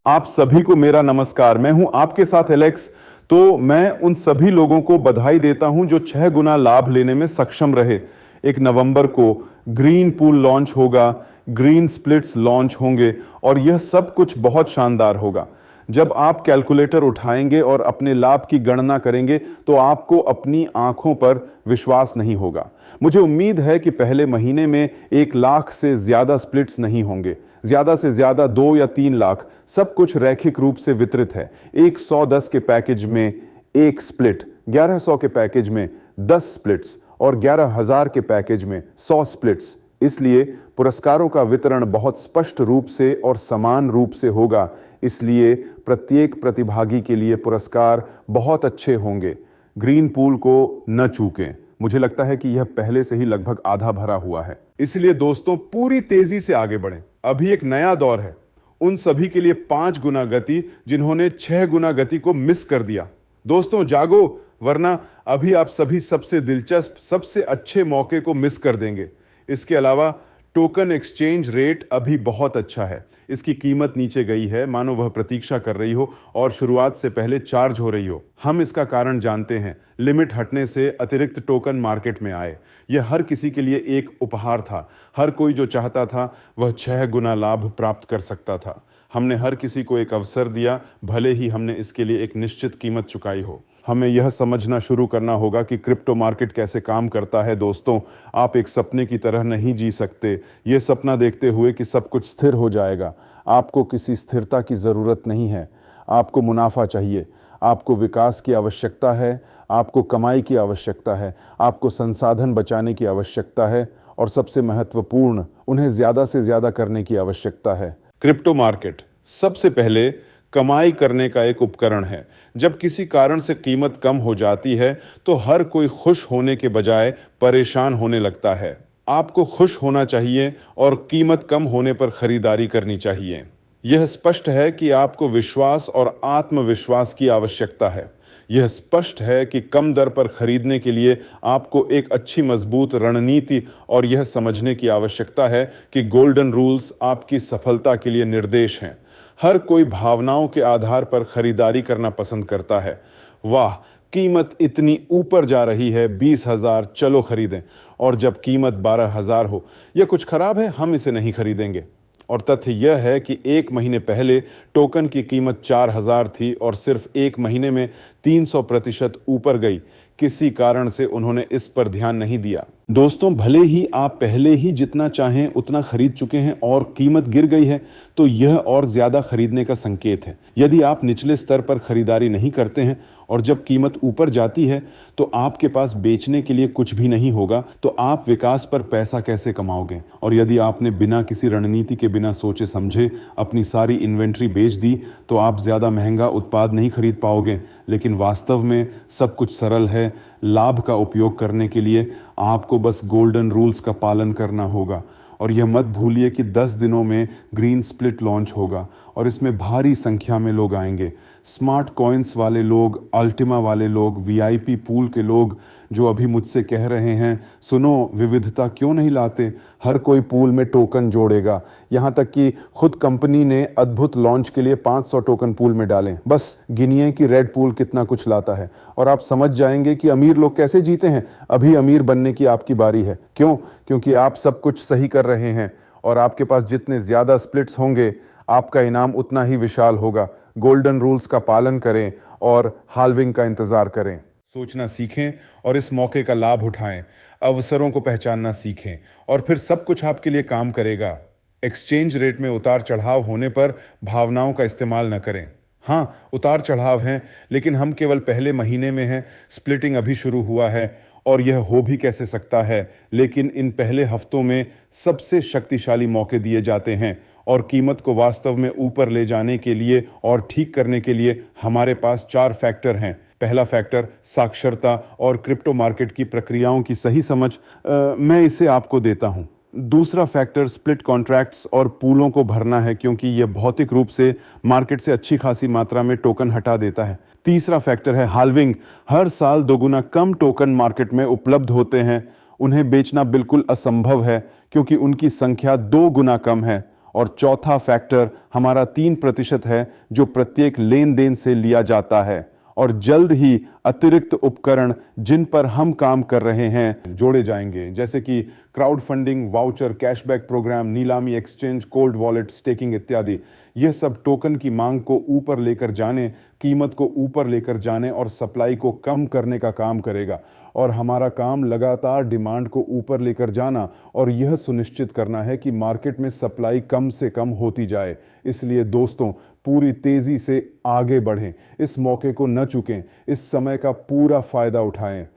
आप सभी को मेरा नमस्कार। मैं हूं आपके साथ एलेक्स। तो मैं उन सभी लोगों को बधाई देता हूं जो 6 गुना लाभ लेने में सक्षम रहे। 1 नवंबर को ग्रीन पूल लॉन्च होगा, ग्रीन स्प्लिट्स लॉन्च होंगे और यह सब कुछ बहुत शानदार होगा। जब आप कैलकुलेटर उठाएंगे और अपने लाभ की गणना करेंगे तो आपको अपनी आंखों पर विश्वास नहीं होगा। मुझे उम्मीद है कि पहले महीने में 1 लाख से ज्यादा स्प्लिट्स नहीं होंगे, ज्यादा से ज्यादा 2 या 3 लाख। सब कुछ रैखिक रूप से वितरित है। 110 के पैकेज में 1 स्प्लिट, 1100 के पैकेज में 10 स्प्लिट्स और 11,000 के पैकेज में 100 स्प्लिट्स। इसलिए पुरस्कारों का वितरण बहुत स्पष्ट रूप से और समान रूप से होगा। इसलिए प्रत्येक प्रतिभागी के लिए पुरस्कार बहुत अच्छे होंगे। ग्रीन पूल को न चूकें। मुझे लगता है कि यह पहले से ही लगभग आधा भरा हुआ है। इसलिए दोस्तों पूरी तेजी से आगे बढ़ें। अभी एक नया दौर है उन सभी के लिए 5 गुना गति जिन्होंने 6 गुना गति को मिस कर दिया। दोस्तों जागो, वरना अभी आप सभी सबसे दिलचस्प, सबसे अच्छे मौके को मिस कर देंगे। इसके अलावा टोकन एक्सचेंज रेट अभी बहुत अच्छा है। इसकी कीमत नीचे गई है, मानो वह प्रतीक्षा कर रही हो और शुरुआत से पहले चार्ज हो रही हो। हम इसका कारण जानते हैं। लिमिट हटने से अतिरिक्त टोकन मार्केट में आए। यह हर किसी के लिए एक उपहार था। हर कोई जो चाहता था वह 6 गुना लाभ प्राप्त कर सकता था। हमने हर किसी को एक अवसर दिया, भले ही हमने इसके लिए एक निश्चित कीमत चुकाई हो। हमें यह समझना शुरू करना होगा कि क्रिप्टो मार्केट कैसे काम करता है। दोस्तों, आप एक सपने की तरह नहीं जी सकते, ये सपना देखते हुए कि सब कुछ स्थिर हो जाएगा। आपको किसी स्थिरता की ज़रूरत नहीं है। आपको मुनाफा चाहिए, आपको विकास की आवश्यकता है, आपको कमाई की आवश्यकता है, आपको संसाधन बचाने की आवश्यकता है और सबसे महत्वपूर्ण, उन्हें ज़्यादा से ज़्यादा करने की आवश्यकता है। क्रिप्टो मार्केट सबसे पहले कमाई करने का एक उपकरण है। जब किसी कारण से कीमत कम हो जाती है तो हर कोई खुश होने के बजाय परेशान होने लगता है। आपको खुश होना चाहिए और कीमत कम होने पर खरीदारी करनी चाहिए। यह स्पष्ट है कि आपको विश्वास और आत्मविश्वास की आवश्यकता है। यह स्पष्ट है कि कम दर पर खरीदने के लिए आपको एक अच्छी मजबूत रणनीति और यह समझने की आवश्यकता है कि गोल्डन रूल्स आपकी सफलता के लिए निर्देश हैं। हर कोई भावनाओं के आधार पर खरीदारी करना पसंद करता है। वाह, कीमत इतनी ऊपर जा रही है, 20,000, चलो खरीदें। और जब कीमत 12,000 हो, यह कुछ खराब है, हम इसे नहीं खरीदेंगे। और तथ्य यह है कि 1 महीने पहले टोकन की कीमत 4,000 थी और सिर्फ 1 महीने में 300% ऊपर गई। किसी कारण से उन्होंने इस पर ध्यान नहीं दिया। दोस्तों, भले ही आप पहले ही जितना चाहें उतना खरीद चुके हैं और कीमत गिर गई है, तो यह और ज्यादा खरीदने का संकेत है। यदि आप निचले स्तर पर खरीदारी नहीं करते हैं और जब कीमत ऊपर जाती है तो आपके पास बेचने के लिए कुछ भी नहीं होगा, तो आप विकास पर पैसा कैसे कमाओगे? और यदि आपने बिना किसी रणनीति के, बिना सोचे समझे अपनी सारी इन्वेंट्री बेच दी, तो आप ज्यादा महंगा उत्पाद नहीं खरीद पाओगे। लेकिन वास्तव में सब कुछ सरल है। लाभ का उपयोग करने के लिए आपको बस गोल्डन रूल्स का पालन करना होगा। और यह मत भूलिए कि 10 दिनों में ग्रीन स्प्लिट लॉन्च होगा और इसमें भारी संख्या में लोग आएंगे। स्मार्ट कॉइन्स वाले लोग, अल्टिमा वाले लोग, वीआईपी पूल के लोग जो अभी मुझसे कह रहे हैं, सुनो, विविधता क्यों नहीं लाते? हर कोई पूल में टोकन जोड़ेगा। यहाँ तक कि खुद कंपनी ने अद्भुत लॉन्च के लिए 500 टोकन पूल में डालें। बस गिनिए कि रेड पूल कितना कुछ लाता है और आप समझ जाएंगे कि अमीर लोग कैसे जीते हैं। अभी अमीर बनने की आपकी बारी है। क्यों? क्योंकि आप सब कुछ सही कर रहे हैं और आपके पास जितने ज्यादा स्प्लिट्स होंगे, आपका इनाम उतना ही विशाल होगा। गोल्डन रूल्स का पालन करें और हाल्विंग का इंतजार करें। सोचना सीखें और इस मौके का लाभ उठाएं। अवसरों को पहचानना सीखें और फिर सब कुछ आपके लिए काम करेगा। एक्सचेंज रेट में उतार चढ़ाव होने पर भावनाओं का इस्तेमाल न करें। हाँ, उतार चढ़ाव हैं, लेकिन हम केवल पहले महीने में हैं। स्प्लिटिंग अभी शुरू हुआ है और यह हो भी कैसे सकता है। लेकिन इन पहले हफ्तों में सबसे शक्तिशाली मौके दिए जाते हैं और कीमत को वास्तव में ऊपर ले जाने के लिए और ठीक करने के लिए हमारे पास 4 फैक्टर हैं। पहला फैक्टर साक्षरता और क्रिप्टो मार्केट की प्रक्रियाओं की सही समझ, मैं इसे आपको देता हूं। दूसरा फैक्टर स्प्लिट कॉन्ट्रैक्ट्स और पूलों को भरना है, क्योंकि यह भौतिक रूप से मार्केट से अच्छी खासी मात्रा में टोकन हटा देता है। तीसरा फैक्टर है हाल्विंग। हर साल 2 गुना कम टोकन मार्केट में उपलब्ध होते हैं। उन्हें बेचना बिल्कुल असंभव है क्योंकि उनकी संख्या 2 गुना कम है और चौथा फैक्टर हमारा 3% है जो प्रत्येक लेन देन से लिया जाता है। और जल्द ही अतिरिक्त उपकरण जिन पर हम काम कर रहे हैं जोड़े जाएंगे, जैसे कि crowd funding, voucher, cashback programme, नीलामी, एक्सचेंज, कोल्ड वॉलेट, स्टेकिंग इत्यादि। यह सब टोकन की मांग को ऊपर लेकर जाने, कीमत को ऊपर लेकर जाने और सप्लाई को कम करने का काम करेगा। और हमारा काम लगातार डिमांड को ऊपर लेकर जाना और यह सुनिश्चित करना है कि मार्केट में सप्लाई कम से कम होती जाए। इसलिए दोस्तों, पूरी तेजी से आगे बढ़ें, इस मौके को न चूकें, इस समय का पूरा फायदा उठाएं।